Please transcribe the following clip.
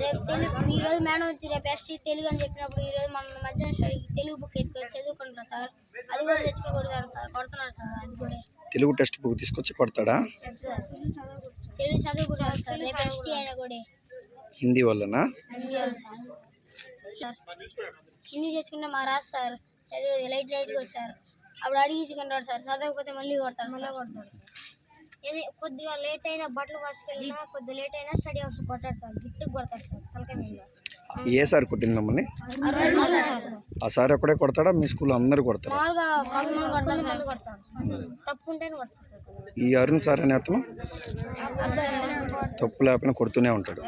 రేపు తెలుగు ఈరోజు మేడం వచ్చి రేపు ఎస్టీ తెలుగు అని చెప్పినప్పుడు ఈరోజు మన మధ్యాహ్నం స్టడీకి తెలుగు బుక్ ఎత్తుకొని చదువుకుంటున్నాం సార్. అది కూడా తెచ్చుకోకూడదు సార్, కొడుతున్నాడు సార్. అది కూడా తెలుగు టెక్స్ట్ బుక్ తీసుకొచ్చి కొడతాడా? తెలుగు చదువుకుంటాడు సార్. రేపు ఎస్టీ అయినా కూడా హిందీ వల్లనా? హిందీ తెచ్చుకుంటే మా రాదు సార్, చదివేది లైట్గా సార్. అప్పుడు అడిగించుకుంటాడు సార్, చదవకపోతే మళ్ళీ కొడతాడు సార్. ఏది కొద్దిగా లేట్ అయినా బట్టలు వాసుకెళ్ళినా కొద్దిగా లేట్ అయినా స్టడీ హౌస్ కొట్టాడు సార్. గిఫ్ట్కి కొడతాడు సార్ తలకాయ మీద. ఏ సార్ కొట్టింది మమ్మల్ని? ఆ సార్ ఒక్కడే కొడతాడా? మీ స్కూల్లో అందరూ కొడతారా? మామూలుగా కొంతమంది కొడతాడు, తప్పుకుంటేనే కొడతాడు సార్. ఈ అరుణ్ సార్ అనే అతను తప్పు లేకపోయినా కొడుతూనే ఉంటాడు.